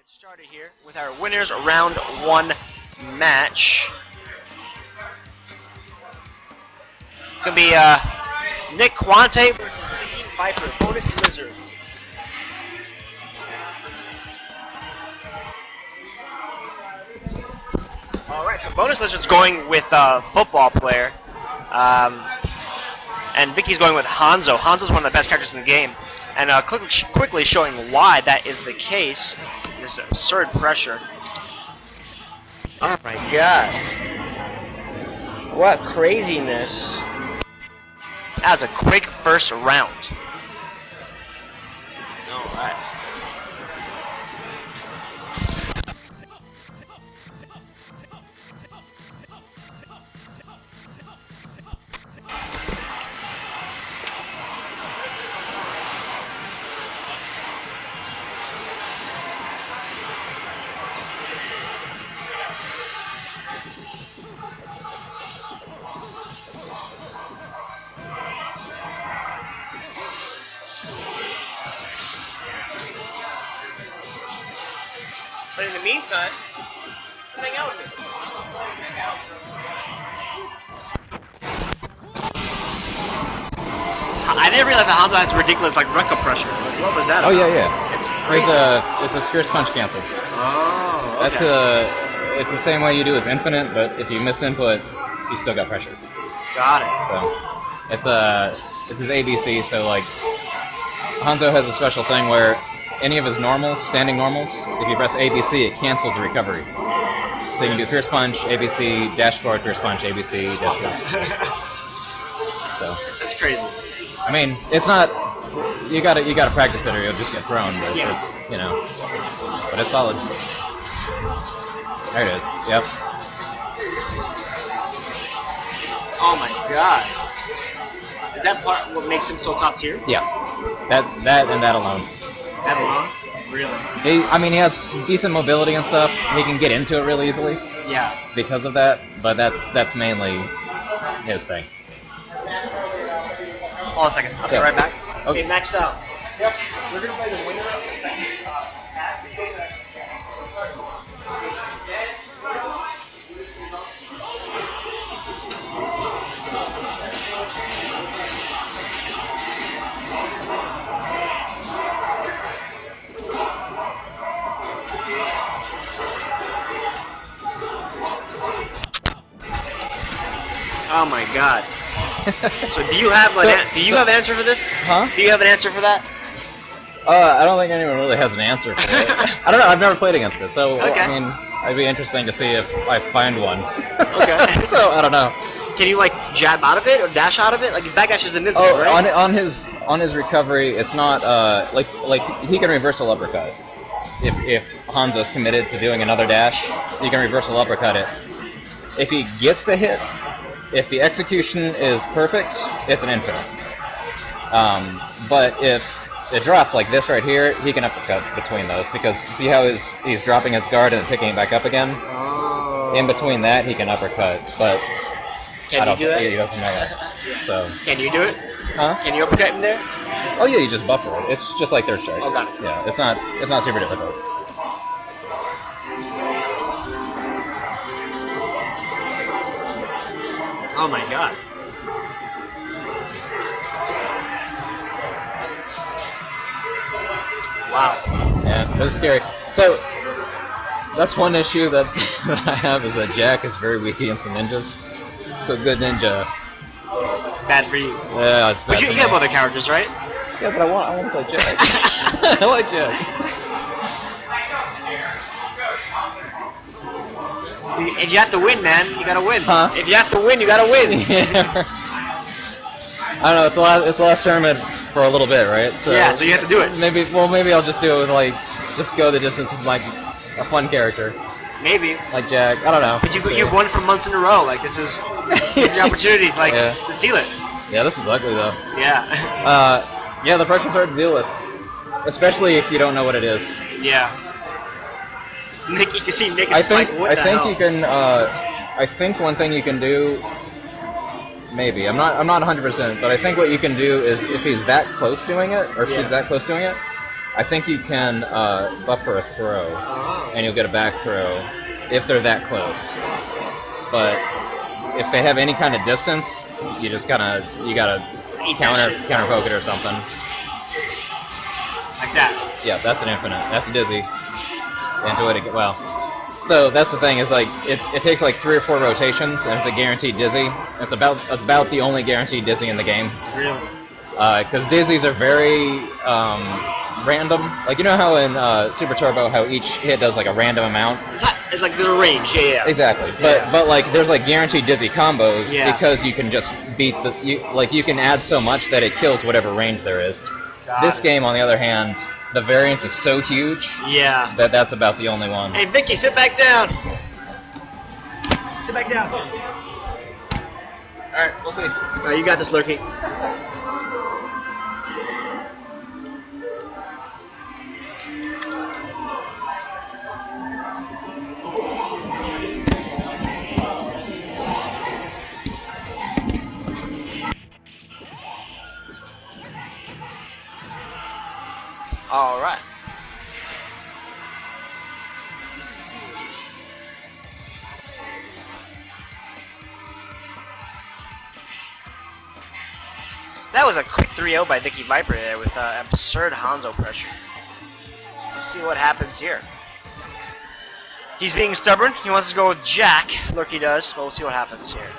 get started here with our winners round one match. It's gonna be Nick Quante versus Vicki Viper, bonus lizard. All right, so bonus lizard's going with football player, and Vicky's going with Hanzo. Hanzo's one of the best characters in the game, and quickly showing why that is the case. This absurd pressure. Oh my god. What craziness. That's a quick first round. Alright. But in the meantime, hang out with me. I didn't realize that Hanzo has ridiculous rectal pressure. What was that about? Yeah. It's crazy. It's a fierce punch cancel. Oh, okay. It's the same way you do as infinite, but if you miss input, you still got pressure. Got it. So it's his ABC. So Hanzo has a special thing where any of his normals, standing normals, if you press ABC, it cancels the recovery. So you can do fierce punch, ABC, dash forward, fierce punch, ABC, dash forward. So that's crazy. I mean, it's not. You gotta practice it, or you'll just get thrown. But yeah. It's but it's solid. There it is. Yep. Oh my god. Is that part what makes him so top tier? Yeah. That and that alone. That alone? Really? He has decent mobility and stuff. He can get into it really easily. Yeah. Because of that, but that's mainly his thing. Hold on a second. I'll be right back. Okay. Okay, next up. Yep. We're gonna play the winner of the second. Oh my god. So do you have have an answer for this? Huh? Do you have an answer for that? I don't think anyone really has an answer for it. I don't know. I've never played against it, so okay. I mean, it'd be interesting to see if I find one. Okay. So I don't know. Can you jab out of it or dash out of it? If backdash is invincible, right? on his recovery, it's not like he can reversal uppercut. If Hanzo's committed to doing another dash, he can reversal uppercut it. If he gets the hit, if the execution is perfect, it's an infinite. But if it drops like this right here, he can uppercut between those, because see how he's dropping his guard and picking it back up again? Oh. In between that, he can uppercut, but can you do that? He doesn't know that. So. Can you do it? Huh? Can you uppercut him there? Oh yeah, you just buffer it. It's just like third strike. Oh, got it. Yeah, it's not super difficult. Oh my god. Wow. Yeah, it was scary. So that's one issue that I have, is that Jack is very weak against the ninjas. So good ninja. Bad for you. Yeah, it's bad. But you have other characters, right? Yeah, but I want to play Jack. I like Jack. If you have to win, man, you gotta win. Huh? If you have to win, you gotta win. Yeah. I don't know. It's the last tournament for a little bit, right? So yeah. So you have to do it. Maybe I'll just do it with just go the distance with a fun character. Maybe. Like Jack. I don't know. But you've won for months in a row. This is your opportunity to steal it. Yeah, this is ugly though. Yeah. Yeah, the pressure's hard to deal with, especially if you don't know what it is. Yeah. Nick, you can see Nick is I think hell? you can. I think one thing you can do. Maybe I'm not 100%, but I think what you can do is if he's that close doing it, or if she's that close doing it, I think you can buffer a throw, and you'll get a back throw if they're that close. But if they have any kind of distance, you just gotta counter poke it or something. Like that. Yeah, that's an infinite. That's a dizzy. Into it again. Well, so that's the thing is like it takes like 3 or 4 rotations, and it's a guaranteed dizzy. It's about the only guaranteed dizzy in the game. Really? Because dizzies are very random. Like, you know how in Super Turbo, how each hit does like a random amount? It's like there's a range, yeah. Exactly. But like there's like guaranteed dizzy combos because you can just beat you can add so much that it kills whatever range there is. This game, on the other hand, the variance is so huge that that's about the only one. Hey, Vicki, sit back down. Sit back down. Alright, we'll see. You got this, Lurky. All right. That was a quick 3-0 by Vicki Viper there with absurd Hanzo pressure. Let's see what happens here. He's being stubborn. He wants to go with Jack. Lurky does, but we'll see what happens here.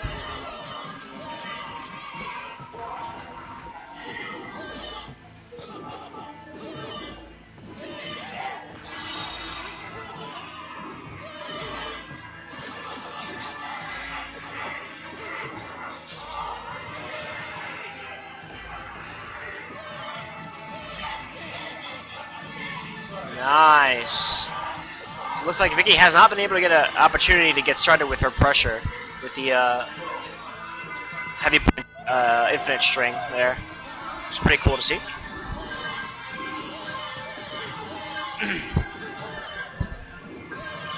Nice. So it looks like Vicki has not been able to get an opportunity to get started with her pressure with the heavy infinite string there. It's pretty cool to see.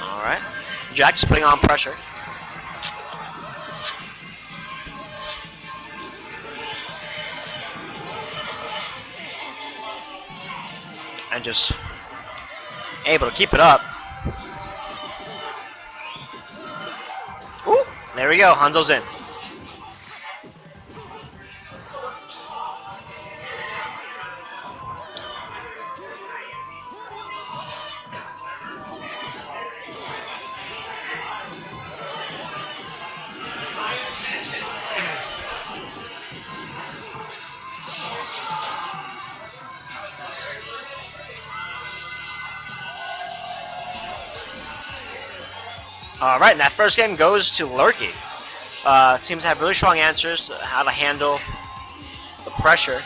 All right. Jack just putting on pressure. And just able to keep it up. Ooh, there we go. Hanzo's in. Alright, and that first game goes to Lurky. Seems to have really strong answers to how to handle the pressure.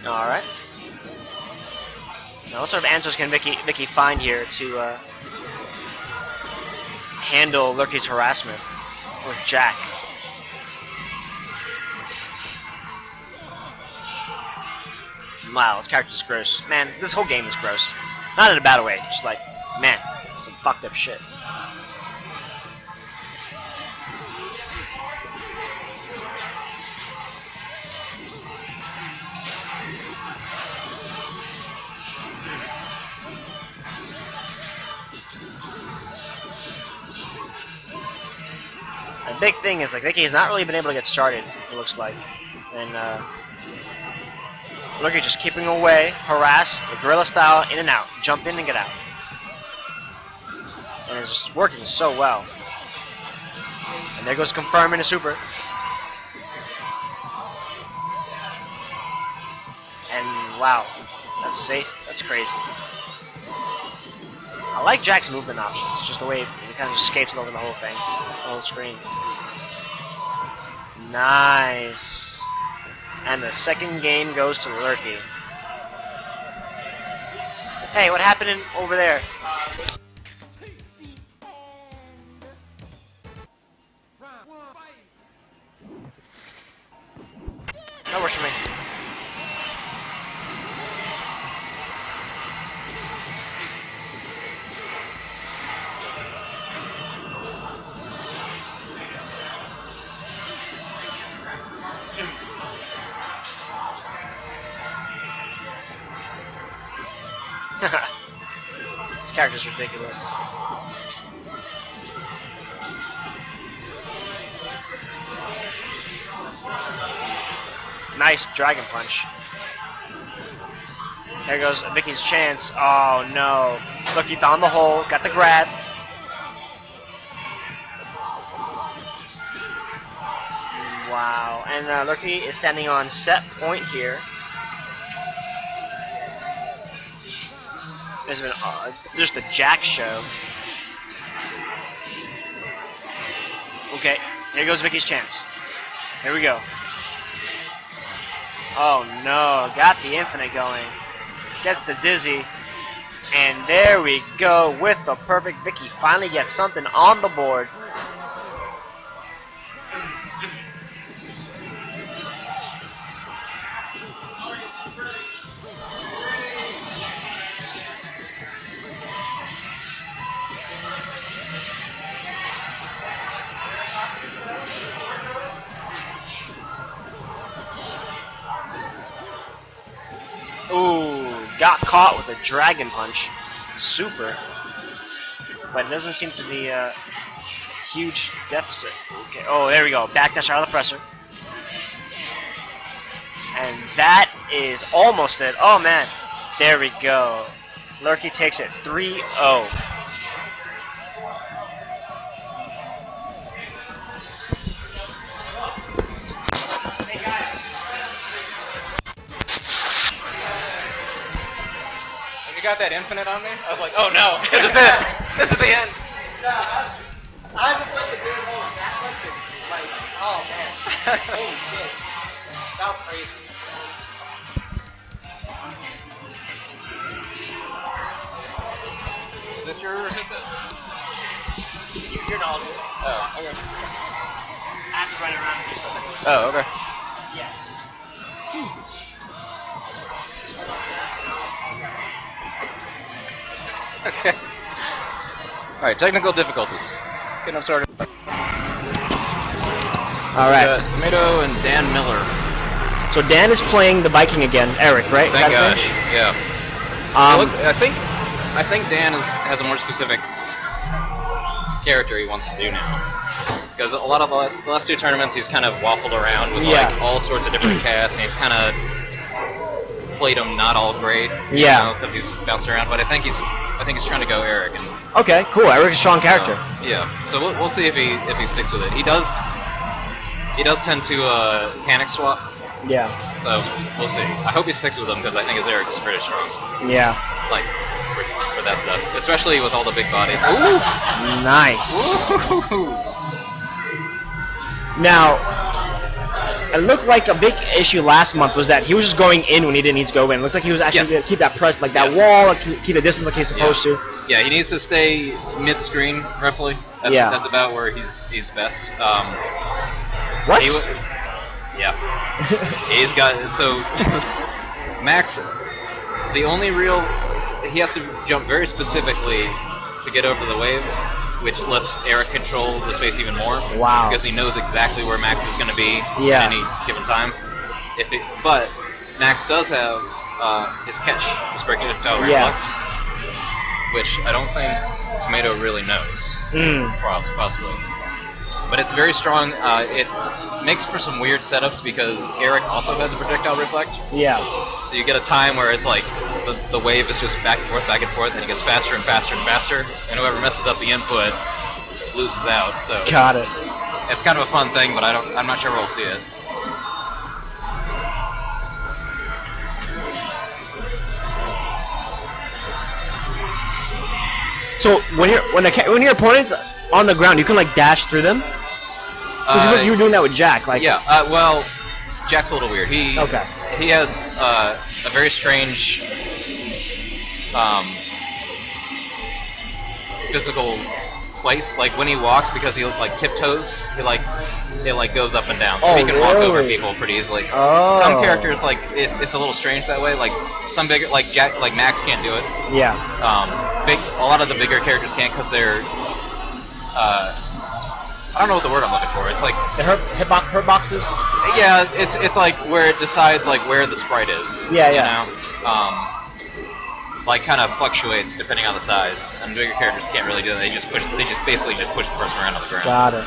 Alright. Now what sort of answers can Vicki find here to handle Lurky's harassment with Jack? Wow, this character's gross. Man, this whole game is gross. Not in a bad way, just like, man, some fucked up shit. The big thing is, like, Vicki has not really been able to get started, it looks like. And, Lurky just keeping away, harass, the gorilla style, in and out. Jump in and get out. And it's just working so well. And there goes confirming a super. And, wow, that's safe. That's crazy. I like Jack's movement options, just the way he kind of just skates over the whole thing, the whole screen. Nice. And the second game goes to Lurky. Hey, what happened over there? That works for me. This character's ridiculous. Nice dragon punch. There goes Vicky's chance. Oh no. Lurky down the hole, got the grab. Wow. And Lurky is standing on set point here. There's been just a jack show. Okay, here goes Vicky's chance. Here we go. Oh no, got the infinite going. Gets the dizzy. And there we go with the perfect. Vicki finally gets something on the board. Ooh, got caught with a dragon punch. Super. But it doesn't seem to be a huge deficit. Okay. Oh, there we go. Backdash out of the presser. And that is almost it. Oh, man. There we go. Lurky takes it 3-0. Got that infinite on me? I was like, oh no, this is it. This is the end. I haven't played the game mode that much. Like, oh man. Holy shit. That was crazy. Is this your headset? You're knowledgeable. Oh, okay. I have to run around and do something. Oh, okay. Yeah. Okay. Alright, technical difficulties. Getting them started. Alright. Tomato and Dan Miller. So Dan is playing the Viking again. Eric, right? Thank That's gosh. it? Yeah. I think Dan has a more specific character he wants to do now. Because a lot of the last two tournaments he's kind of waffled around with like all sorts of different casts, and he's kind of played them not all great. Yeah. Because he's bouncing around, but I think he's trying to go Eric. And Okay, cool. Eric's a strong character. yeah. So we'll see if he sticks with it. He does tend to panic swap. Yeah. So we'll see. I hope he sticks with him because I think his Eric's pretty strong. Yeah. Like for that stuff, especially with all the big bodies. Ooh. Nice. Now, it looked like a big issue last month was that he was just going in when he didn't need to go in. It looks like he was actually going to keep that press, like that wall, like keep the distance like he's supposed to. Yeah, he needs to stay mid-screen, roughly. That's about where he's best. What? Yeah. He's got, so, Max, the only real, he has to jump very specifically to get over the wave, which lets Eric control the space even more. Wow. Because he knows exactly where Max is going to be at any given time. But Max does have his catch, his projectile reflect, which I don't think Tomato really knows. Possibly. But it's very strong. It makes for some weird setups because Eric also has a projectile reflect. Yeah. So you get a time where it's like the wave is just back and forth, and it gets faster and faster and faster, and whoever messes up the input loses out. So Got it. it's kind of a fun thing, but I'm not sure we'll see it. So when your opponent's on the ground, you can like dash through them. Because you were doing that with Jack, like. Yeah. Well, Jack's a little weird. He has a very strange physical place. Like when he walks, because he like tiptoes, it goes up and down, so he can walk over people pretty easily. Oh. Some characters like it's a little strange that way. Like some bigger, like Jack, like Max can't do it. Yeah. A lot of the bigger characters can't because they're I don't know what the word I'm looking for. It's like the hurt boxes. Yeah, it's like where it decides like where the sprite is. Yeah, you yeah. know? like kind of fluctuates depending on the size, and bigger characters can't really do that. They just basically push the person around on the ground. Got it.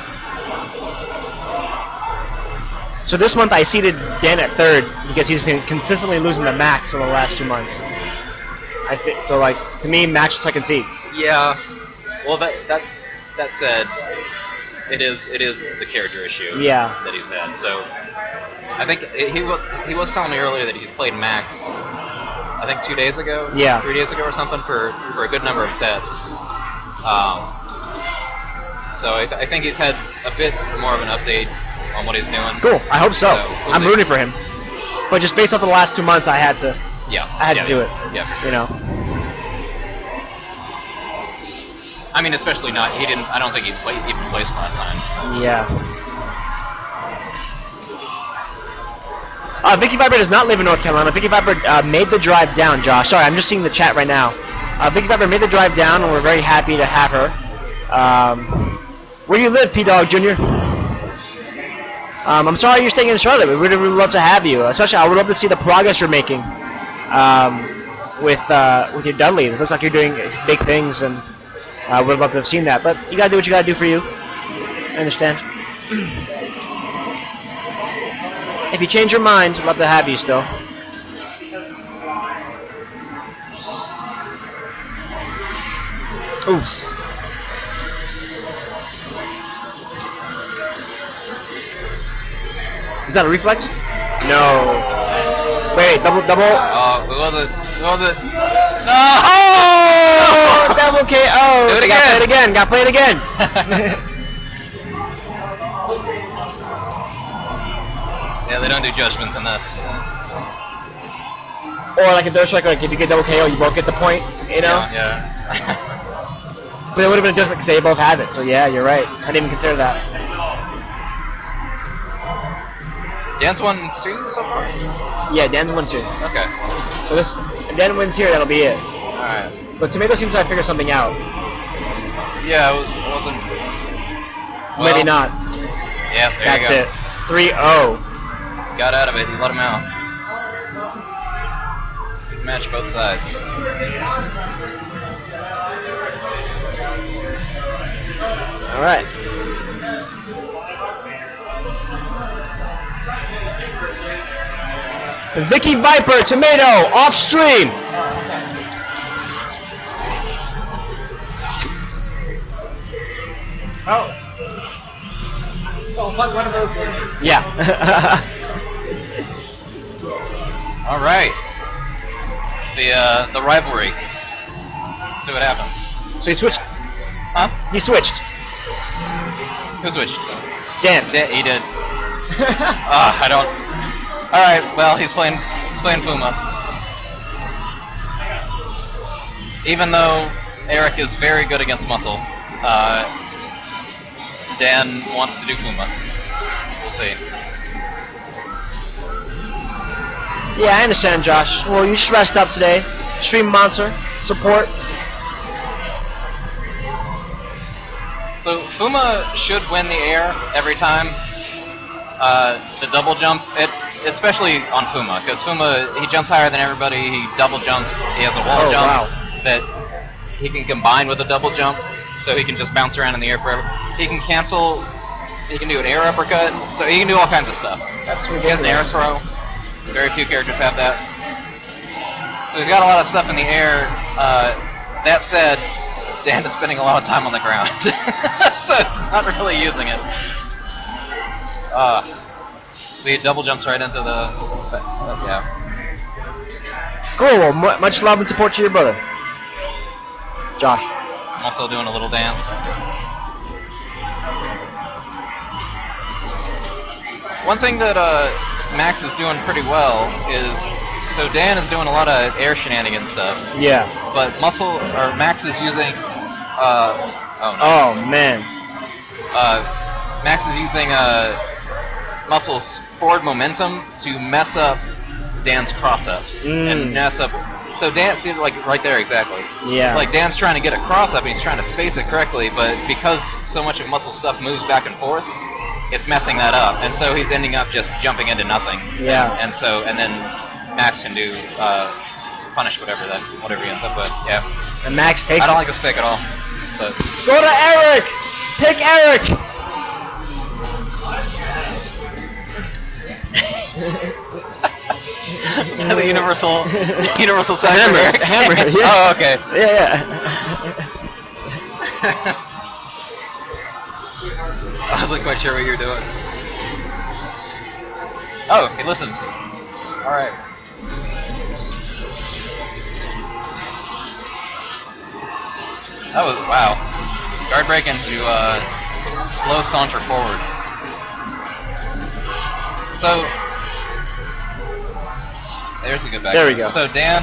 So this month I seeded Dan at 3rd because he's been consistently losing to Max over the last 2 months. I think so. Like to me, Max is 2nd seed. Yeah. Well, that said, it is the character issue. Yeah. That he's had. So I think he was telling me earlier that he played Max. I think 2 days ago. Yeah. 3 days ago or something for a good number of sets. So I think he's had a bit more of an update on what he's doing. Cool. I hope so. We'll I'm see. rooting for him. But just based off the last 2 months, I had to. Yeah. I had to do it. Yeah. For sure. You know. I mean, especially not. He didn't. I don't think he even placed last time. So. Yeah. Vicki Viper does not live in North Carolina. Vicki Viper made the drive down, Josh. Sorry, I'm just seeing the chat right now. Vicki Viper made the drive down, and we're very happy to have her. Where do you live, P-Dog Jr.? I'm sorry you're staying in Charlotte. We would really love to have you. Especially, I would love to see the progress you're making with your Dudley. It looks like you're doing big things, and I would love to have seen that. But you gotta do what you gotta do for you. I understand. If you change your mind, I'd love to have you still. Oof. Is that a reflex? No. Wait, double. Who was it? No! Oh! Double KO! Do it again! Gotta play it again! Yeah, they don't do judgments in this. Or like a third strike, like if you get double KO, you won't get the point, you know? Yeah. But it would have been a judgment because they both have it, so yeah, you're right. I didn't even consider that. Dan's won 2 so far? Yeah, Dan's won 2. Okay. So if Dan wins here, that'll be it. Alright. But Tomato seems to have figured something out. Yeah, it wasn't... Well, Maybe not. Yeah, That's there you it. 3-0. Got out of it, you let him out. Good match both sides. Alright. Vicki Viper, Tomato, off stream. Oh. So one of those glitches. Yeah. All right. The rivalry. Let's see what happens. So he switched. Huh? He switched. Who switched? Dan. He did. I don't. All right. Well, he's playing Fuma. Even though Eric is very good against Muscle, Dan wants to do Fuma. We'll see. Yeah, I understand, Josh. Well, you stressed up today. Stream monster support. So Fuma should win the air every time. The double jump, especially on Fuma, because Fuma, he jumps higher than everybody. He double jumps. He has a wall jump that he can combine with a double jump, so he can just bounce around in the air forever. He can cancel. He can do an air uppercut, so he can do all kinds of stuff. That's He has an air throw. Very few characters have that. So he's got a lot of stuff in the air. That said, Dan is spending a lot of time on the ground. So it's not really using it. See, it double jumps right into the... yeah. Cool. Well, much love and support to your brother, Josh. I'm also doing a little dance. One thing that Max is doing pretty well is... So Dan is doing a lot of air shenanigans stuff. Yeah. But Max is using... Oh, man. Max is using Muscle's forward momentum to mess up Dan's cross-ups. And mess up... So Dan, see, like, right there, exactly. Yeah. Like, Dan's trying to get a cross-up, and he's trying to space it correctly, but because so much of Muscle's stuff moves back and forth, it's messing that up. And so he's ending up just jumping into nothing. Yeah. And then Max can do punish whatever he ends up with. Yeah. And Max takes I don't it. like this pick at all. But Go to Eric! Pick Eric! the universal sign Hammer, for Eric. hammer, yeah. Oh, okay. Yeah. I wasn't quite sure what you were doing. Oh, he listened. Alright. That was, wow. Guard break into slow saunter forward. So, there's a good back. There we go. So Dan,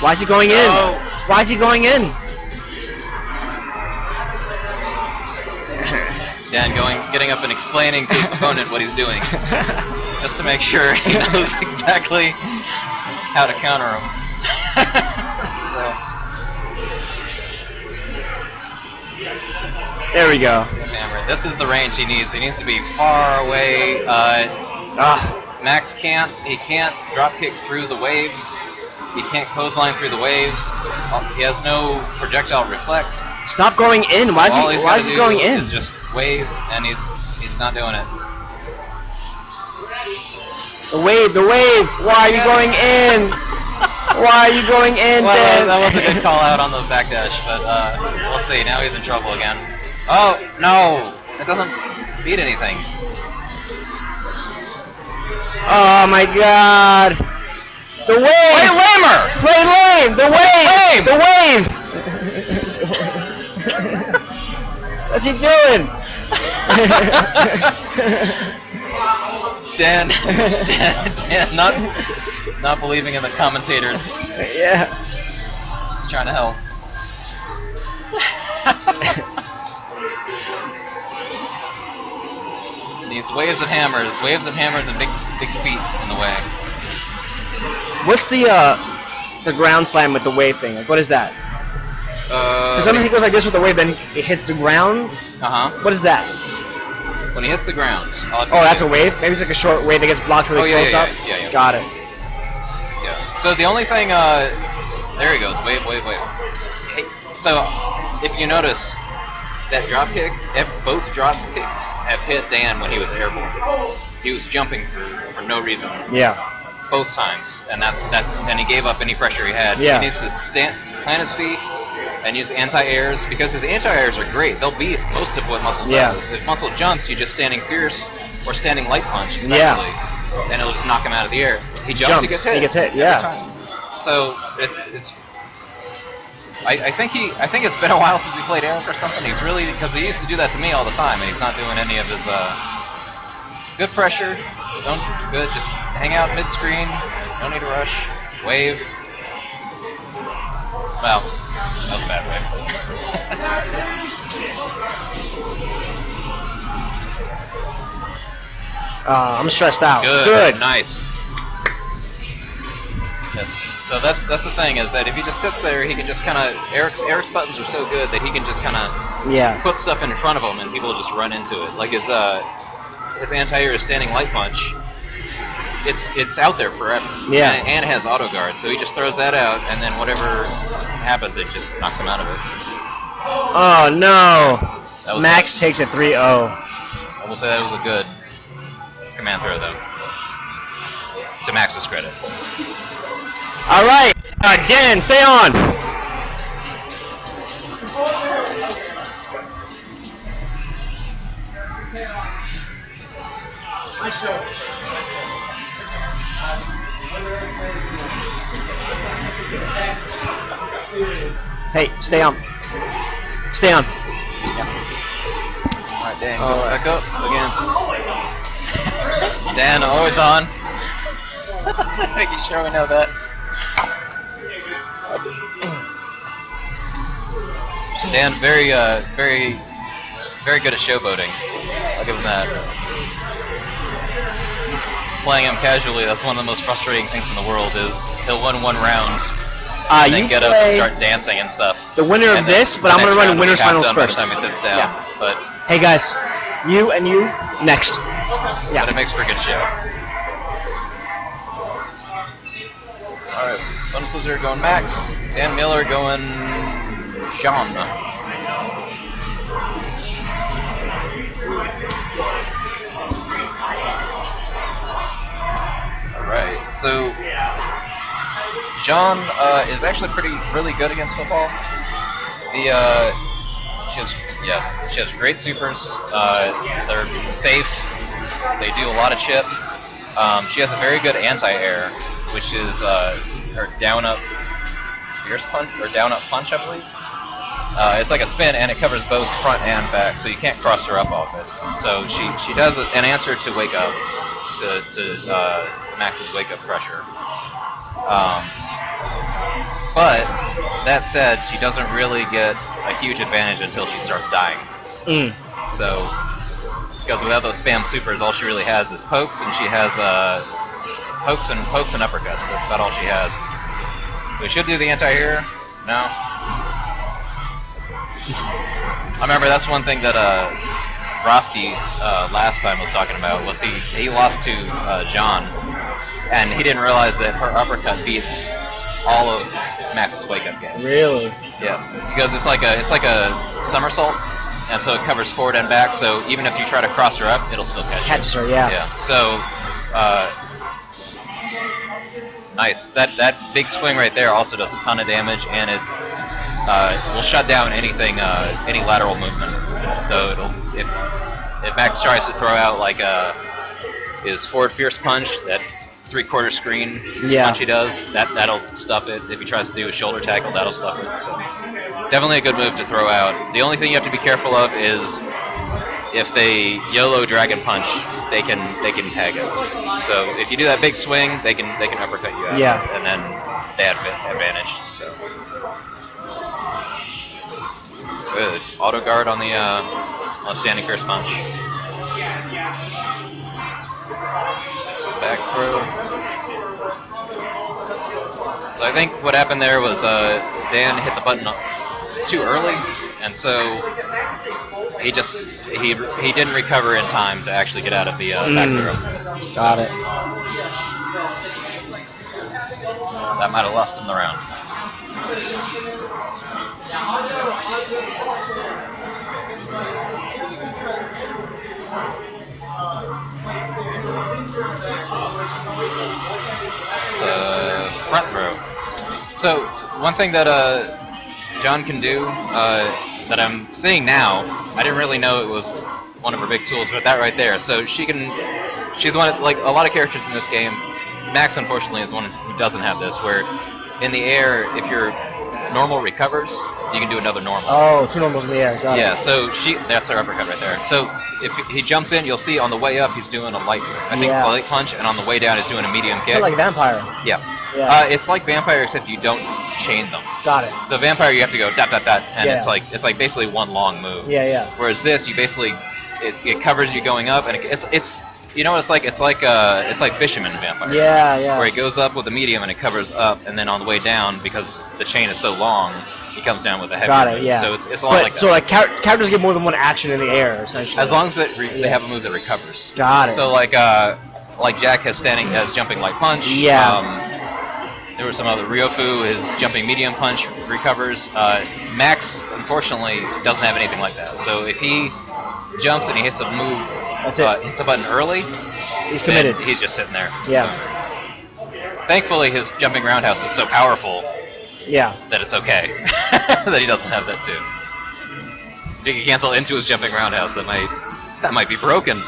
Why is he going in? Oh. Why is he going in? Dan getting up and explaining to his opponent what he's doing, just to make sure he knows exactly how to counter him. There we go. Hammer. This is the range he needs. He needs to be far away. Max can't drop kick through the waves. He can't clothesline through the waves. He has no projectile reflect. Stop going in. Why is he going in? Is just wave, and he's not doing it. The wave. Why are you going in? Why are you going in, Well, Dan? that was a good call out on the backdash, but we'll see. Now he's in trouble again. Oh, no! It doesn't beat anything. Oh my god. The wave! Play lamer! Play lame! The wave! The wave! What's he doing? Dan not believing in the commentators. Yeah. Just trying to help. Needs waves and hammers and big feet in the way. What's the ground slam with the wave thing? Like, what is that? Because sometimes he goes like this with the wave, then it hits the ground. What is that? When he hits the ground. Oh, that's a wave? Maybe it's like a short wave that gets blocked really close up? Yeah. Got it. Yeah. So the only thing, there he goes. Wave. Hey, so, if you notice, that drop kick, both drop kicks have hit Dan when he was airborne. He was jumping for no reason. Yeah. Both times, and and he gave up any pressure he had. Yeah. He needs to plant his feet and use anti-airs, because his anti-airs are great. They'll beat most of what Muscle does. If Muscle jumps, you just standing fierce or standing light punch, especially, then it'll just knock him out of the air. He jumps, he gets hit. Yeah. So it's. I think it's been a while since he played Eric or something. He's really, because he used to do that to me all the time, and he's not doing any of his good pressure. Good. Just hang out mid-screen. No need to rush. Wave. Well, that was a bad wave. I'm stressed out. Good. Nice. Yes. So that's the thing, is that if he just sits there, he can just kind of Eric's buttons are so good that he can just kind of put stuff in front of him, and people just run into it. Like his anti-air is standing light punch. It's out there forever. Yeah. And it has auto guard, so he just throws that out, and then whatever happens, it just knocks him out of it. Oh no! Max takes a 3-0. I will say that was a good command throw, though. To Max's credit. All right, Dan, stay on. Hey, stay on. Stay on. Yeah. Alright, Dan, go back up again. Dan, it's on. Making sure we know that. So Dan, very good at showboating. I'll give him that. Playing him casually, that's one of the most frustrating things in the world, is he'll win one round, and then get up and start dancing and stuff. The winner of this, but I'm going to run winner's finals first. By the time he sits down. Yeah. But hey guys, you and you, next. Yeah. But it makes for a good show. Alright. Bonus loser going Max. Dan Miller going Sean. Alright, so John is actually really good against football. She has great supers. They're safe. They do a lot of chip. She has a very good anti-air, which is her down-up fierce punch, or down-up punch, I believe. It's like a spin, and it covers both front and back, so you can't cross her up off it. So she does an answer to wake up, to Max's wake-up pressure. But that said, she doesn't really get a huge advantage until she starts dying. So, because without those spam supers, all she really has is pokes, and she has pokes and uppercuts. That's about all she has. So we should do the anti-air. No. I remember that's one thing that Roski last time was talking about, was he lost to John, and he didn't realize that her uppercut beats all of Max's wake-up game. Really? Yeah, because it's like a somersault, and so it covers forward and back. So even if you try to cross her up, it'll still catch Catches her, yeah. Yeah. So nice. That big swing right there also does a ton of damage, and it will shut down anything, any lateral movement. So if Max tries to throw out like his forward fierce punch, that 3/4 screen punch he does, that'll stuff it. If he tries to do a shoulder tackle, that'll stuff it. So definitely a good move to throw out. The only thing you have to be careful of is if they YOLO dragon punch, they can tag it. So if you do that big swing, they can uppercut you out. Yeah. And then they have advantage. So good. Auto guard on the standing fierce punch. Back throw. So I think what happened there was Dan hit the button too early, and so he didn't recover in time to actually get out of the back throw. Got it. That might have lost him the round. Front throw. So one thing that John can do that I'm seeing now, I didn't really know it was one of her big tools, but that right there. So she's one of, like a lot of characters in this game. Max unfortunately is one who doesn't have this, where in the air, if your normal recovers, you can do another normal. Oh, 2 normals in the air. Got it. So that's her uppercut right there. So if he jumps in, you'll see on the way up he's doing a light, I think it's a light punch, and on the way down he's doing a medium kick. Kind of like Vampire. Yeah. It's like Vampire, except you don't chain them. Got it. So Vampire, you have to go dot dot dot, and it's like basically one long move. Yeah. Whereas this, you basically it covers you going up, and it's you know what it's like? It's like Fisherman Vampire. Yeah. Where he goes up with a medium and it covers up, and then on the way down, because the chain is so long, he comes down with a heavy. Got it. move. Yeah. So it's a lot like that. So like characters get more than one action in the air, essentially. As long as they have a move that recovers. Got it. So like Jack has jumping light punch. Yeah. There was some other Ryofu, his jumping medium punch recovers. Max, unfortunately, doesn't have anything like that. So if he jumps and he hits a move, hits a button early, he's committed. He's just sitting there. Yeah. So, thankfully, his jumping roundhouse is so powerful. Yeah. That it's okay that he doesn't have that too. If he can cancel into his jumping roundhouse, that might be broken.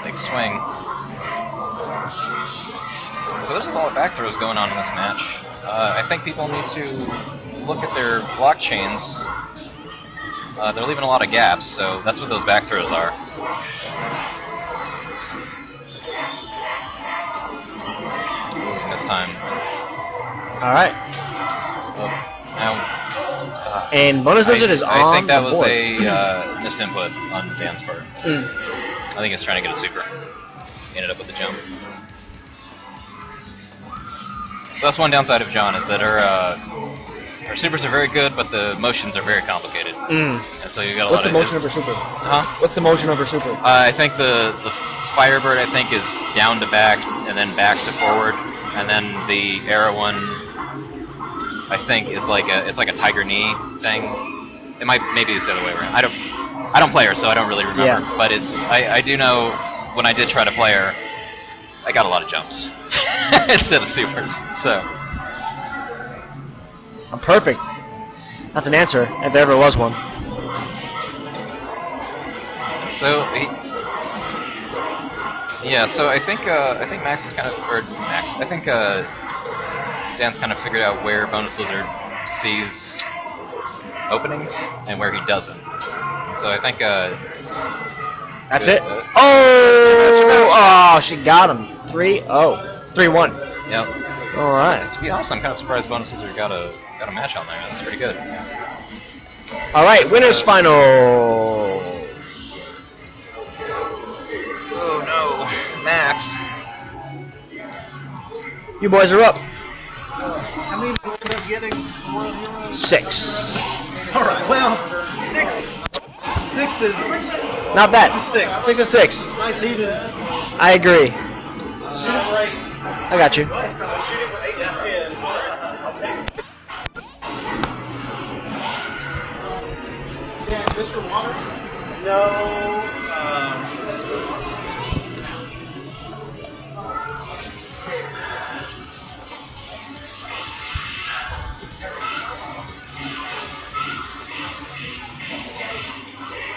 Big swing. So there's a lot of back throws going on in this match. I think people need to look at their block chains. They're leaving a lot of gaps, so that's what those back throws are. This time. Alright. Oh, now. And bonus lizard is on. I think that was board. a missed input on Dan's part. I think he's trying to get a super. He ended up with the jump. So that's one downside of John, is that Her supers are very good, but the motions are very complicated. And so you got a What's lot the of motion of her super? Huh? What's the motion of her super? I think the Firebird I think is down to back and then back to forward, and then the arrow one I think is like a tiger knee thing. It maybe it's the other way around. I don't play her, so I don't really remember. Yeah. But I do know when I did try to play her, I got a lot of jumps instead of supers. So Perfect. That's an answer, if there ever was one. So so I think Max is kind of, or Max, I think Dan's kind of figured out where Bonus Lizard sees openings and where he doesn't. And so I think That's it. Oh, she got him. 3-0. 3-1. Yep. All right. To be honest, I'm kind of surprised Bonus Lizard got a match on there. That's pretty good. All right, winners finals. Oh no, Max. You boys are up. How many did we end up getting? World Heroes? 6. All right. Well, 6. 6 is Not bad. 6. 6 to 6. nice even. I agree. Shoot it for 8. I got you. Shoot it for 8 to 10. Yeah, this for water? No.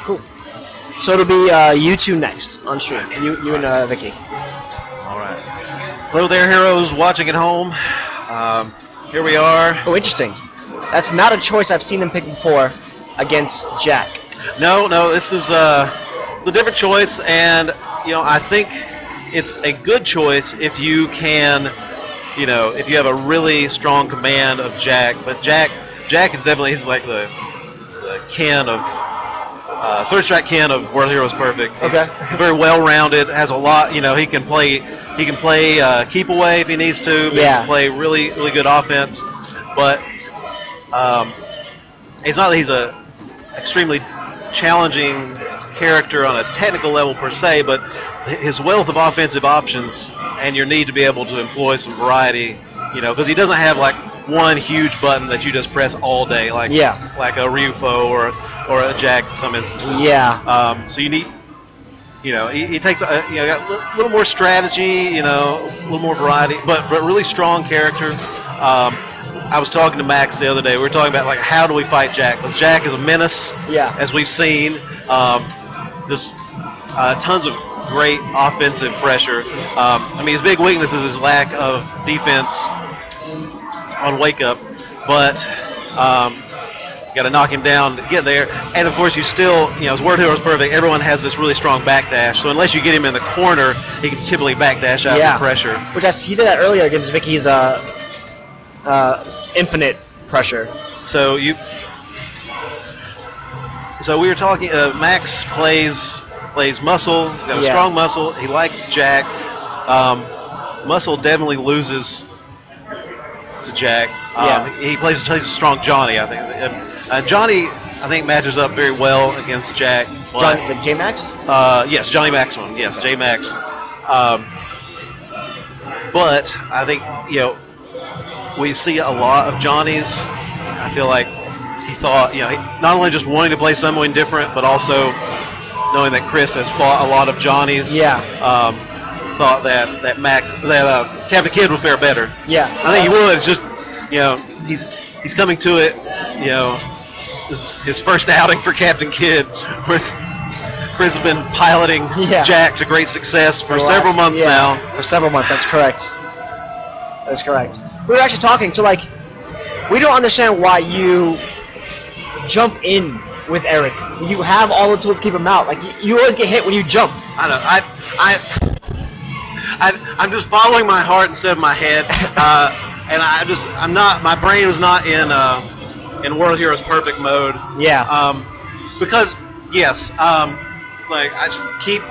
Cool. So it'll be you two next on stream. You and Vicki. All right. Hello there, heroes watching at home. Here we are. Oh, interesting. That's not a choice I've seen them pick before against Jack. No, this is the different choice, and I think it's a good choice if you can, if you have a really strong command of Jack. But Jack is definitely he's like the Ken of third strike Ken of World Heroes Perfect. He's very well rounded. Has a lot. He can play keep away if he needs to. He can play really good offense, but it's not that he's a extremely challenging character on a technical level per se, but his wealth of offensive options and your need to be able to employ some variety, because he doesn't have like one huge button that you just press all day, like a Ryufo or a Jack in some instances. So you need, he takes got a little more strategy, a little more variety, but really strong character. I was talking to Max the other day. We were talking about like how do we fight Jack? Because Jack is a menace, as we've seen. Just tons of great offensive pressure. His big weakness is his lack of defense on wake up, but got to knock him down to get there. And of course, you still, as World Heroes Perfect, everyone has this really strong backdash. So unless you get him in the corner, he can typically backdash out of pressure. Which he did that earlier against Vicky's infinite pressure. So we were talking. Max plays Muscle. He's got a strong Muscle. He likes Jack. Muscle definitely loses to Jack. He plays a strong Johnny, I think. Johnny, I think, matches up very well against Jack. The J-Max? Yes, Johnny Maximum. Yes, J-Max. But I think we see a lot of Johnny's. I feel like he thought, not only just wanting to play someone different, but also knowing that Chris has fought a lot of Johnny's. Thought that Captain Kidd would fare better. I think he would. It's just, he's coming to it. This is his first outing for Captain Kidd. Chris has been piloting Jack to great success for several months now. For several months, that's correct. That's correct. We were actually talking, so we don't understand why you jump in with Eric. You have all the tools to keep him out. You always get hit when you jump. I know. I'm just following my heart instead of my head, and I'm not. My brain was not in World Heroes Perfect mode. Because it's like I should keep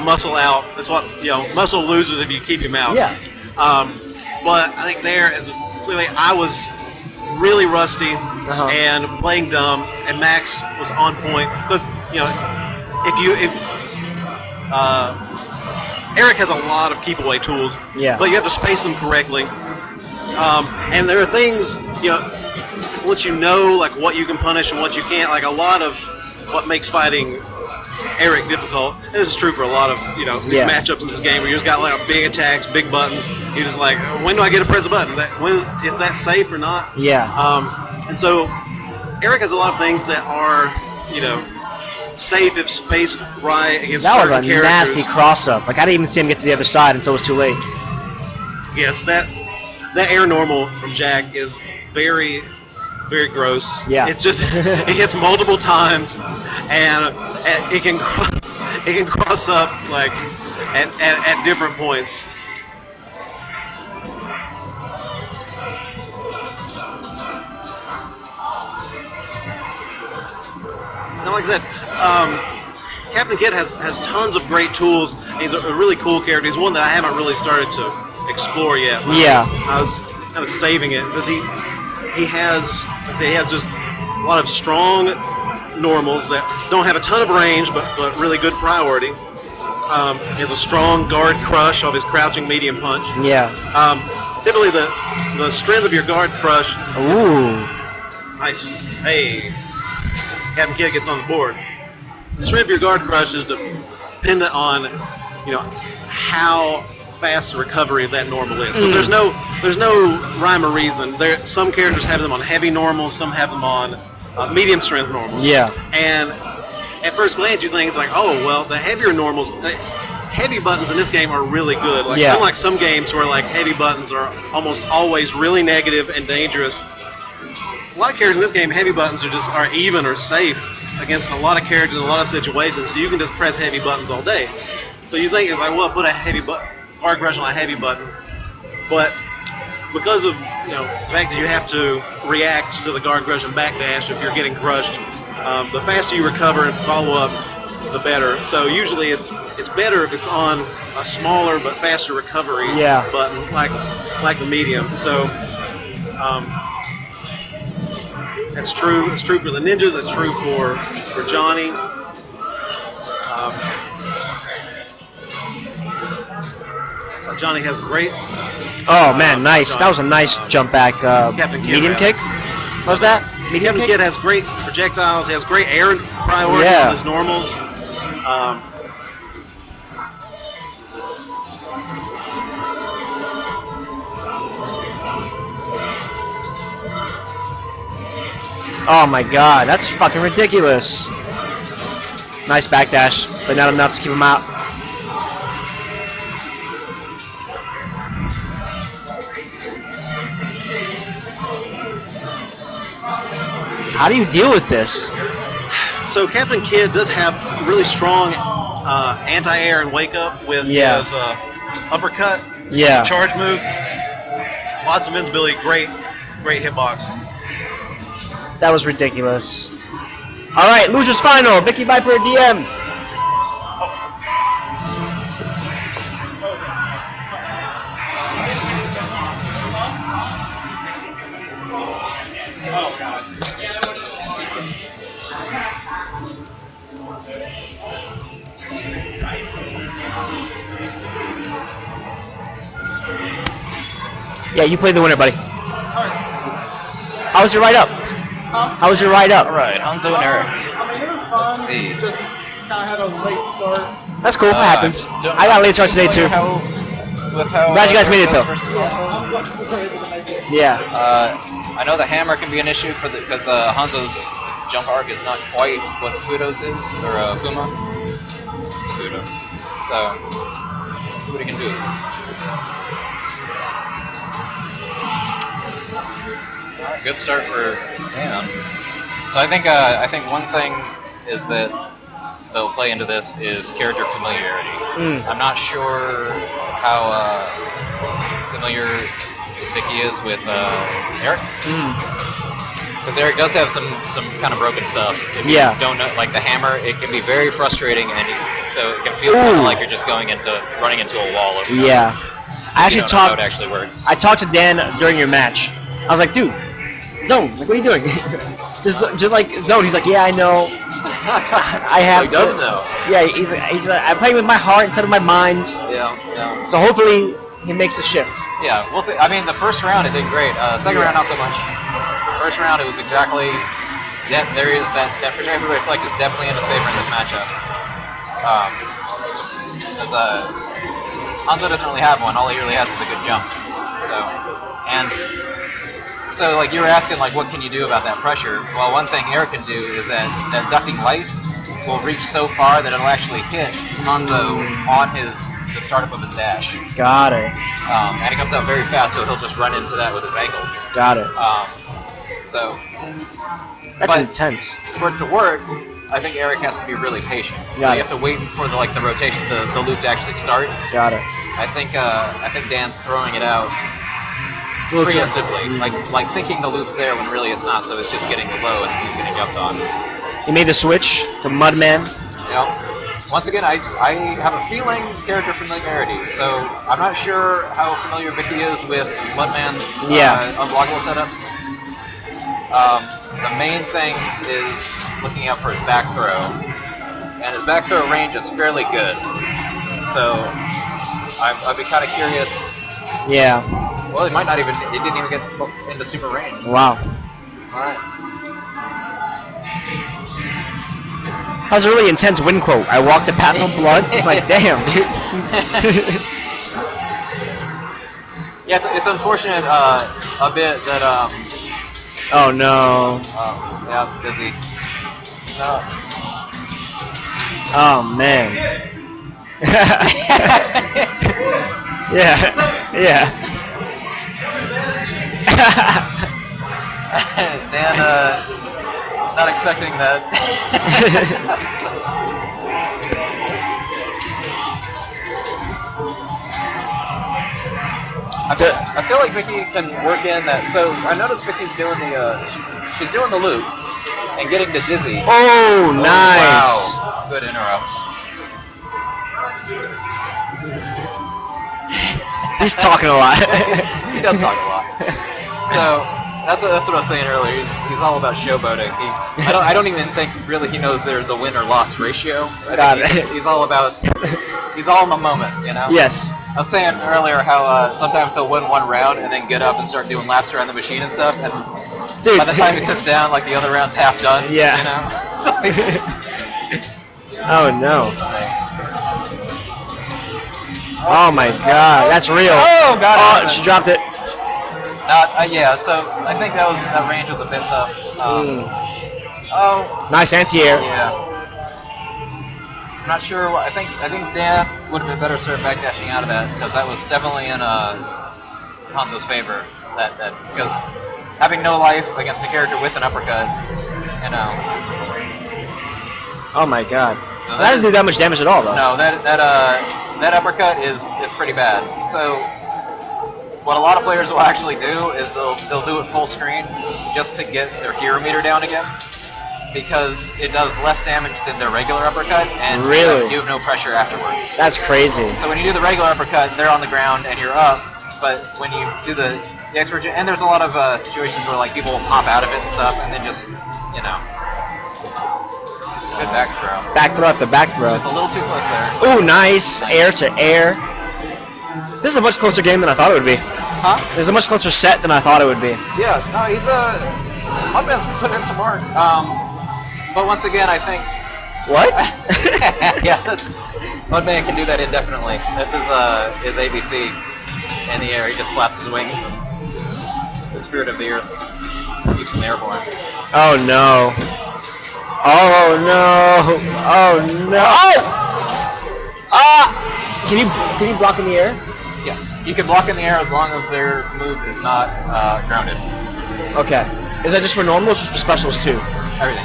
Muscle out. That's what Muscle loses if you keep him out. But I think there is just clearly I was really rusty Uh-huh. and playing dumb, and Max was on point because if Eric has a lot of keep away tools, Yeah. but you have to space them correctly. And there are things, once you know like what you can punish and what you can't, like a lot of what makes fighting Eric difficult. And this is true for a lot of Yeah. matchups in this game where you just got like big attacks, big buttons. You're just like, when do I get to press a button? Is that safe or not? Yeah. And so Eric has a lot of things that are safe if spaced right against That was a certain characters. nasty cross-up. Like, I didn't even see him get to the other side until it was too late. Yes, that air normal from Jack is very, very gross. Yeah. It's just it hits multiple times, and it can cross up like at different points. And like I said, Captain Kid has tons of great tools. He's a really cool character. He's one that I haven't really started to explore yet. Yeah. I was kind of saving it because he has just a lot of strong normals that don't have a ton of range, but really good priority. He has a strong guard crush off his crouching medium punch. Yeah. Typically, the strength of your guard crush. Ooh. Nice. Hey, Captain Kid gets on the board. The strength of your guard crush is dependent on, how fast the recovery of that normal is. 'Cause there's no rhyme or reason. Some characters have them on heavy normals, some have them on medium strength normals. Yeah. And at first glance, you think it's like, oh well, the heavier normals, the heavy buttons in this game are really good. Like Yeah. unlike some games where like heavy buttons are almost always really negative and dangerous. A lot of characters in this game, heavy buttons are even or safe against a lot of characters in a lot of situations, so you can just press heavy buttons all day. So you think it's like, well, put a heavy guard crush on a heavy button, but because of the fact that you have to react to the guard crush and backdash if you're getting crushed, the faster you recover and follow up, the better. So usually it's better if it's on a smaller but faster recovery button, like the medium. So. That's true. It's true for the ninjas. That's true for Johnny. So Johnny has great. Oh, man, nice. That was a nice jump back. Captain Kid, Medium rather. kick? What was that? Medium Captain kick? Kid has great projectiles. He has great air priority Yeah. on his normals. Oh my god, that's fucking ridiculous. Nice backdash, but not enough to keep him out. How do you deal with this? So Captain Kid does have really strong anti-air and wake up with his uppercut, Yeah. charge move. Lots of invincibility, great hitbox. That was ridiculous. Alright, losers final. Vicki Viper DM. Yeah, you played the winner, buddy. How was your ride up? How was your ride up? Alright, Hanzo and Eric. I mean, it was fun. Let's see. Just kind of had a late start. That's cool. That happens. I got a late start today too. Glad you guys made it though. I'm glad we were able to make it. Yeah. I know the hammer can be an issue because Hanzo's jump arc is not quite what Fudo's is, or Fuma. Fudo. So, let's see what he can do. Alright, good start for Dan. So I think one thing is that they'll play into this is character familiarity. I'm not sure how familiar Vicki is with Eric. Because Eric does have some kind of broken stuff. If you don't know, like the hammer, it can be very frustrating, and so it can feel kind of like you're just running into a wall. Yeah. I actually how it talked. actually works. I talked to Dan during your match. I was like, dude, Zone, like, what are you doing? just like Zone. He's like, yeah, I know. I have He to. does know. Yeah, he's I'm playing with my heart instead of my mind. Yeah, yeah. So hopefully he makes a shift. Yeah, we'll see. I mean, the first round it did great. Second round, not so much. First round, it was exactly that. There is that projectile reflect is definitely in his favor in this matchup. Because Hanzo doesn't really have one. All he really has is a good jump. So like you were asking, like, what can you do about that pressure? Well, one thing Eric can do is that ducking light will reach so far that it'll actually hit Hanzo on the startup of his dash. Got it. And it comes out very fast, so he'll just run into that with his ankles. Got it. That's but intense. For it to work, I think Eric has to be really patient. So Got you it. have to wait for the rotation, the loop to actually start. Got it. I think Dan's throwing it out Little too- preemptively, like thinking the loop's there when really it's not. So it's just getting low and he's getting jumped on. He made the switch to Mudman. Yep. Once again, I have a feeling character familiarity, so I'm not sure how familiar Vicki is with Mudman's unblockable setups. The main thing is looking out for his back throw, and his back throw range is fairly good. So I'd be kind of curious. Yeah. Well, it didn't even get into super range. Wow. All right. That was a really intense win quote. I walked the path of blood. I'm like, damn, dude. Yeah, it's unfortunate a bit that Oh no. yeah, busy. No. Oh man. Yeah. Yeah. Dan, not expecting that. I feel like Vicki can work in that. So I noticed Vicki's doing she's doing the loop and getting to dizzy. Oh, nice. Wow. Good interrupt. He's talking a lot. He does talk a lot. So that's what I was saying earlier. He's all about showboating. I don't even think really he knows there's a win or loss ratio. He's all about. He's all in the moment, you know. Yes. I was saying earlier how sometimes he'll win one round and then get up and start doing laps around the machine and stuff, and Dude. by the time he sits down, like the other round's half done. Yeah. You know. Oh no. Oh my god, that's real. Oh god. Oh, she dropped it. Yeah. So I think that range was a bit tough. Oh. Nice anti-air. Yeah. I'm not sure. I think Dan would have been better served backdashing out of that, because that was definitely in Hanzo's favor. That because having no life against a character with an uppercut, you know. Oh my god. So that didn't do that much damage at all, though. No, that uppercut is pretty bad. So what a lot of players will actually do is they'll do it full screen just to get their hero meter down again, because it does less damage than their regular uppercut, and Really? you have no pressure afterwards. That's crazy. So when you do the regular uppercut, they're on the ground and you're up, but when you do the expert, and there's a lot of situations where like people will pop out of it and stuff, and then just, you know. Good back throw. Back throw after back throw. Just a little too close there. Ooh, nice. Air to air. This is a much closer game than I thought it would be. Huh? There's a much closer set than I thought it would be. Yeah, no, he's Mudman's put in some work. But once again, I think. What? Yeah, Mudman can do that indefinitely. That's his ABC in the air. He just flaps his wings, and the spirit of the earth keeps him airborne. Oh no. Oh no. Oh no. Oh! Can you block in the air? Yeah, you can block in the air as long as their move is not grounded. Okay. Is that just for normals or for specials too? Everything.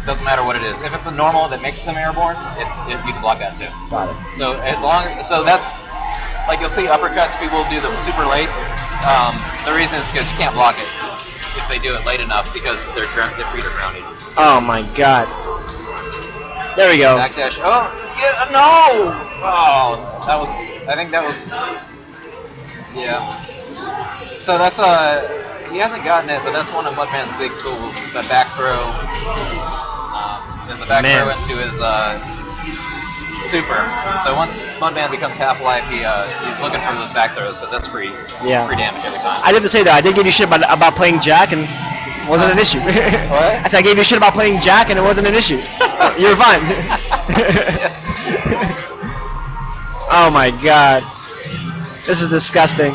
Doesn't matter what it is. If it's a normal that makes them airborne, you can block that too. Got it. So that's like you'll see uppercuts. People do them super late. The reason is because you can't block it if they do it late enough, because their feet are grounded. Oh my god. There we go. Backdash. Oh, yeah, no! Oh, I think that was. Yeah. So that's he hasn't gotten it, but that's one of Mudman's big tools. Is the back throw. Is the back throw into his super. So once Mudman becomes half life, he's looking for those back throws because that's free. Yeah. Free damage every time. I did to say that. I did give you shit about playing Jack, and it wasn't an issue. What? I said I gave you shit about playing Jack, and it wasn't an issue. You were fine. Oh my god. This is disgusting.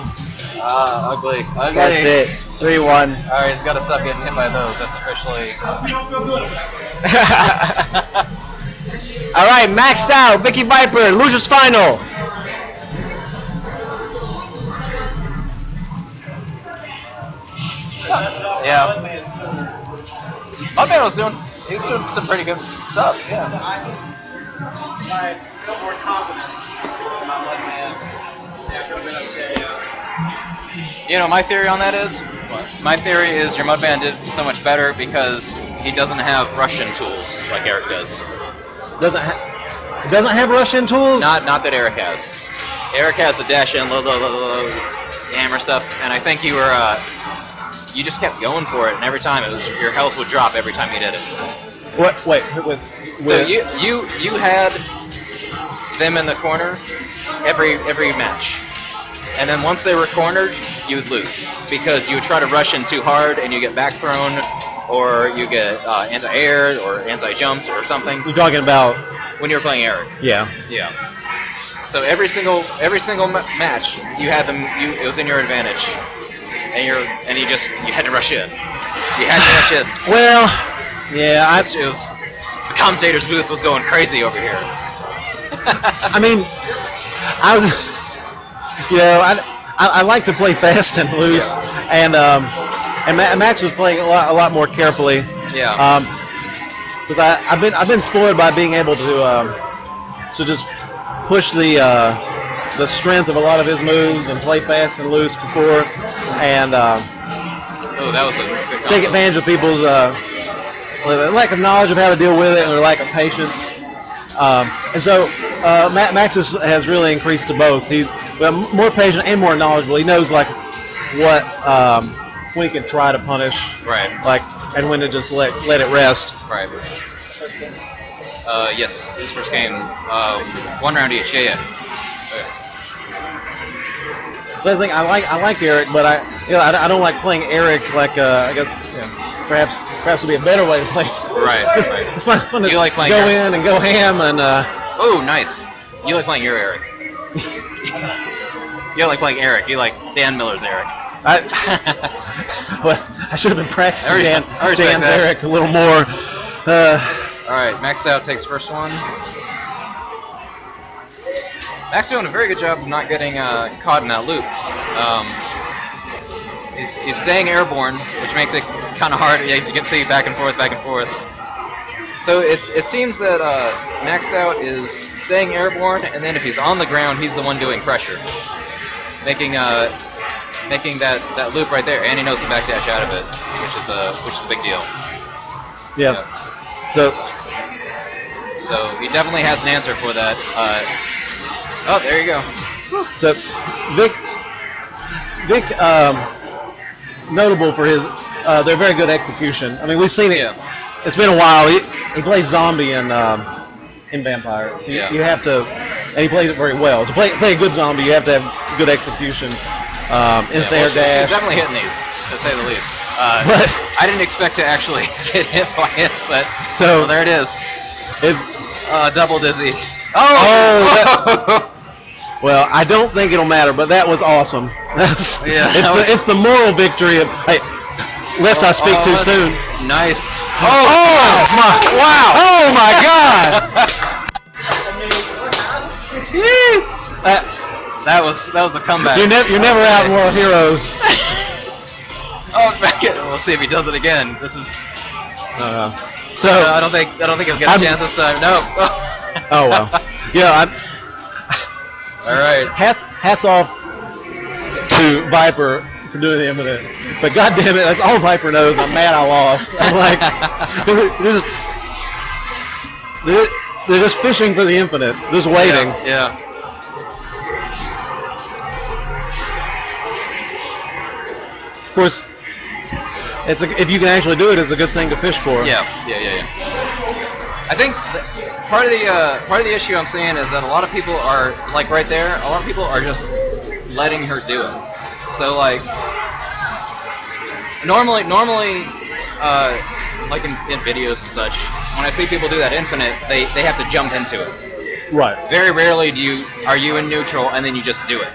Ugly. That's it. 3-1. Alright, he's got to stop getting hit by those. That's officially... Alright, maxed out. Vicki Viper, losers final. Yeah. Mudman was he's doing some pretty good stuff, yeah. I feel more confident about Mudman. Yeah, could have been okay. You know, my theory on that is? My theory is your Mudman did so much better because he doesn't have Russian tools like Eric does. Doesn't have Russian tools? Not that Eric has. Eric has the dash in, low, hammer stuff, and I think you were, you just kept going for it, and every time your health would drop every time you did it. What? Wait. So you had them in the corner every match, and then once they were cornered, you would lose because you would try to rush in too hard, and you get back thrown, or you get anti-air or anti-jumped or something. You're talking about when you were playing Eric. Yeah. Yeah. So every single match you had them. It was in your advantage, and you had to rush in. You had to rush in. Well, yeah, It was the commentator's booth was going crazy over here. I mean, I like to play fast and loose, and Max was playing a lot more carefully. Yeah. Because I've been spoiled by being able to just push the strength of a lot of his moves and play fast and loose before, and that was a good take advantage of people's lack of knowledge of how to deal with it and their lack of patience. And so Max has really increased to both. He's more patient and more knowledgeable. He knows like what when he can try to punish, Right. like, and when to just let it rest. Right. Yes, his first game. 1 round each. Yeah. The thing I like Eric, but I don't like playing Eric like I guess perhaps would be a better way to play. Right. Right. It's fun to You like playing go Eric? in and go ham and. Oh, nice. You like playing your Eric. You like playing Eric. You like Dan Miller's Eric. Well, I should have been practicing I respect Dan's that. Eric a little more. All right, Maxed Out takes first one. Max doing a very good job of not getting caught in that loop. He's staying airborne, which makes it kind of hard. Yeah, you can see back and forth. So it seems that Maxed Out is staying airborne, and then if he's on the ground, he's the one doing pressure, making that loop right there, and he knows the backdash out of it, which is a big deal. Yeah. So he definitely has an answer for that. Oh, there you go. So Vic, notable for his their very good execution. I mean, we've seen it. Yeah. It's been a while. He plays zombie in Vampire, so Yeah. you have to, and he plays it very well. To play a good zombie, you have to have good execution. Instant air dash. He's definitely hitting these, to say the least. But I didn't expect to actually get hit by it, but So- there it is. it's Double dizzy. well, I don't think it'll matter, but that was awesome. It's the moral victory of. Hey, lest I speak too soon. Nice. Oh my! Wow! Oh my God! That was a comeback. You're never out in World Heroes. We'll see if he does it again. This is. So I don't think he'll get a chance this time. No. oh well. Yeah. All right. Hats off to Viper for doing the infinite. But goddamn it, that's all Viper knows. I'm mad I lost. I'm like, they're just fishing for the infinite, just waiting. Yeah. Of course, if you can actually do it, it's a good thing to fish for. Yeah. I think part of the issue I'm seeing is that a lot of people are like right there. A lot of people are just letting her do it. So like normally, like in videos and such, when I see people do that infinite, they have to jump into it. Right. Very rarely are you in neutral and then you just do it.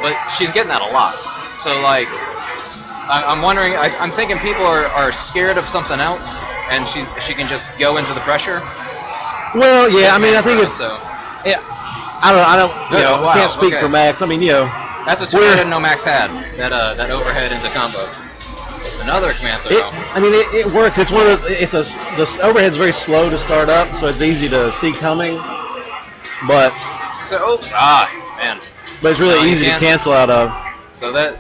But she's getting that a lot. So like, I'm wondering. I'm thinking people are scared of something else, and she can just go into the pressure. Well, yeah. I mean, I think it's. So. Yeah. I don't. You know, Wow, can't speak okay. for Max. I mean, you know. That's a trick I didn't know Max had. That overhead into combo. Another command throw. It works. It's one of those. The overhead's very slow to start up, so it's easy to see coming. But man. But it's really No, you easy to can't. cancel out of. So that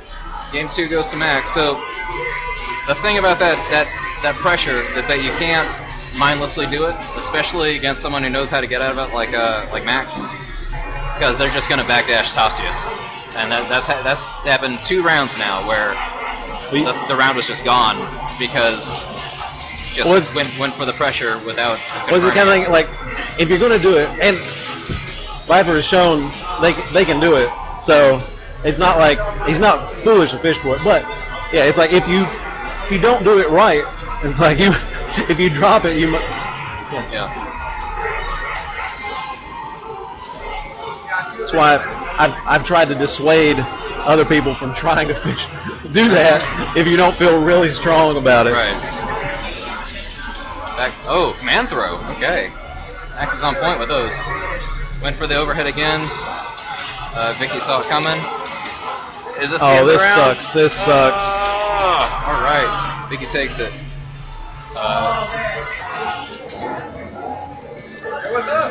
game 2 goes to Max. So the thing about that pressure is that you can't mindlessly do it, especially against someone who knows how to get out of it, like Max, because they're just gonna backdash toss you, and that's happened 2 rounds now where the round was just gone because just went for the pressure without. Was it kind of like if you're gonna do it, and Viper has shown they can do it, so it's not like he's not foolish to fish for it. But yeah, it's like if you don't do it right, it's like if you drop it, you. Yeah. That's why I've tried to dissuade other people from trying to do that if you don't feel really strong about it. Right. Command throw. Okay. Max is on point with those. Went for the overhead again. Vicki saw it coming. Is this the end of the this round? sucks. This sucks. All right. Vicki takes it.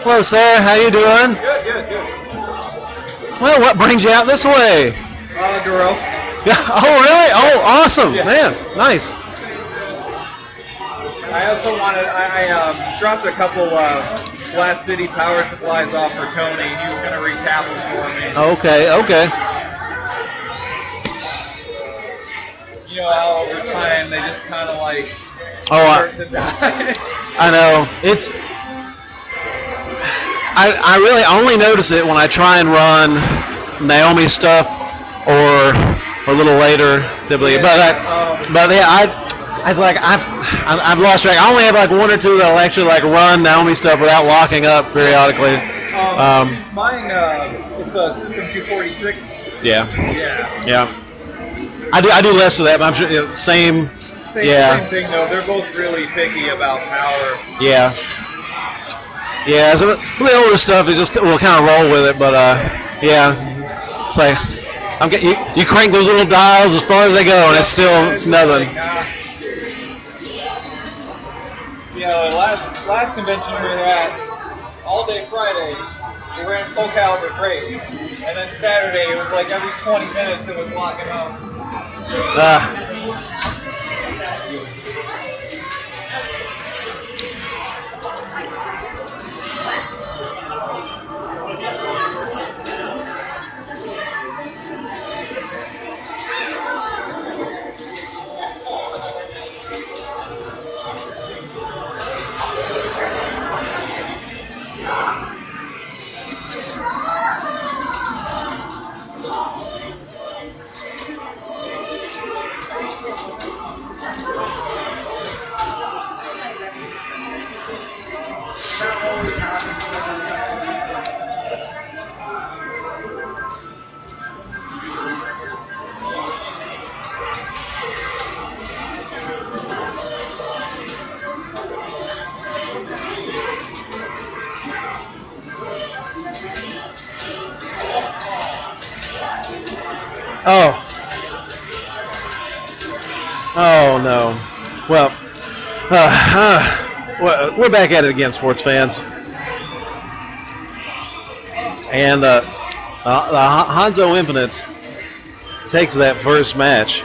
Hello, sir. How you doing? Good. Well, what brings you out this way? Duro. Yeah. Oh, really? Oh, awesome, man. Nice. I also wanted, I dropped a couple Blast City power supplies off for Tony. He was going to recap them for me. Okay. You know how over time they just kind of like Oh, start to die. I know. It's. I really only notice it when I try and run Naomi stuff or a little later. Typically, but I was like I've lost track. I only have like 1 or 2 that'll actually like run Naomi stuff without locking up periodically. Mine, it's a System 246. Yeah. Yeah. I do less of that, but I'm sure same. Same thing though. They're both really picky about power. Yeah. Yeah, some of the older stuff, we'll kind of roll with it, but yeah, it's like you crank those little dials as far as they go, and it's nothing. Yeah, last convention we were at, all day Friday, we ran Soul Calibur great, and then Saturday it was like every 20 minutes it was locking up. Oh no. Well, we're back at it again, sports fans. And the Hanzo Infinite takes that first match.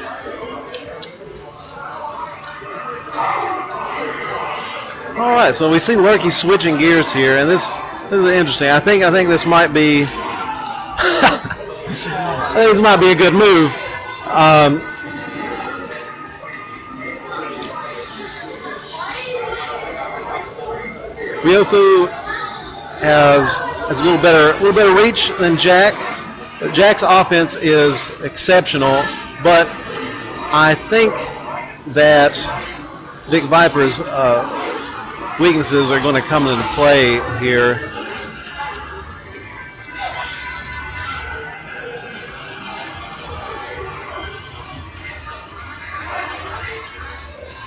All right, so we see Lurky switching gears here, and this is interesting. I think this might be this might be a good move. Ryofu has a little better reach than Jack. Jack's offense is exceptional, but I think that Vic Viper's weaknesses are going to come into play here.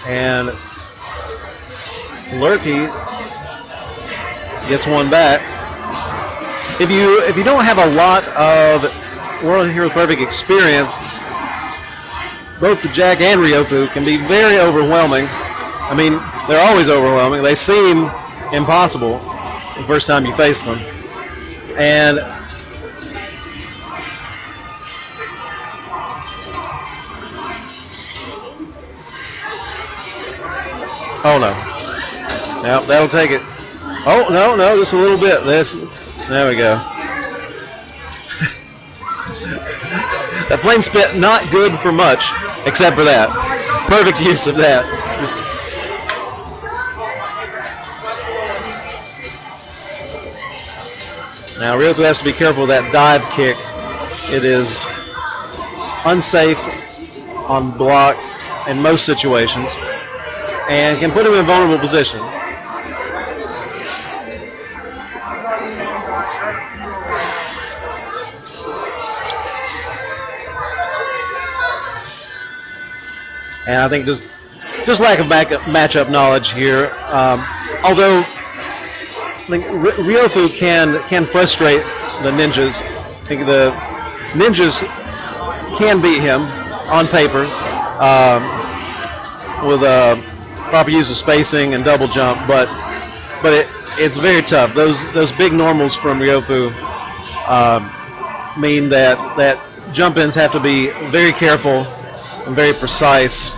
And Lurky gets one back. If you don't have a lot of World Hero Perfect experience, both the Jack and Ryofu can be very overwhelming. I mean, they're always overwhelming. They seem impossible the first time you face them. And oh no. Now that'll take it. Oh no, just a little bit. There we go. That flame spit not good for much, except for that. Perfect use of that. Now Ryofu has to be careful with that dive kick. It is unsafe on block in most situations and can put him in a vulnerable position. And I think just lack of matchup knowledge here. Although I think Ryofu can frustrate the ninjas. I think the ninjas can beat him on paper with proper use of spacing and double jump, but it's very tough. Those big normals from Ryofu mean that jump-ins have to be very careful and very precise.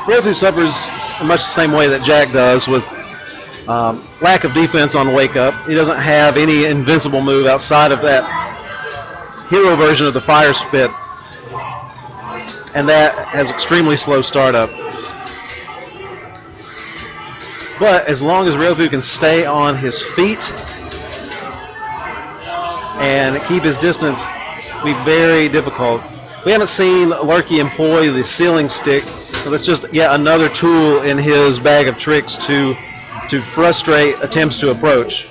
Ryofu suffers in much the same way that Jack does, with lack of defense on wake up. He doesn't have any invincible move outside of that hero version of the fire spit, and that has extremely slow startup. But as long as Ryofu can stay on his feet and keep his distance, it'll be very difficult. We haven't seen Lurky employ the ceiling stick, so that's just yet another tool in his bag of tricks to frustrate attempts to approach.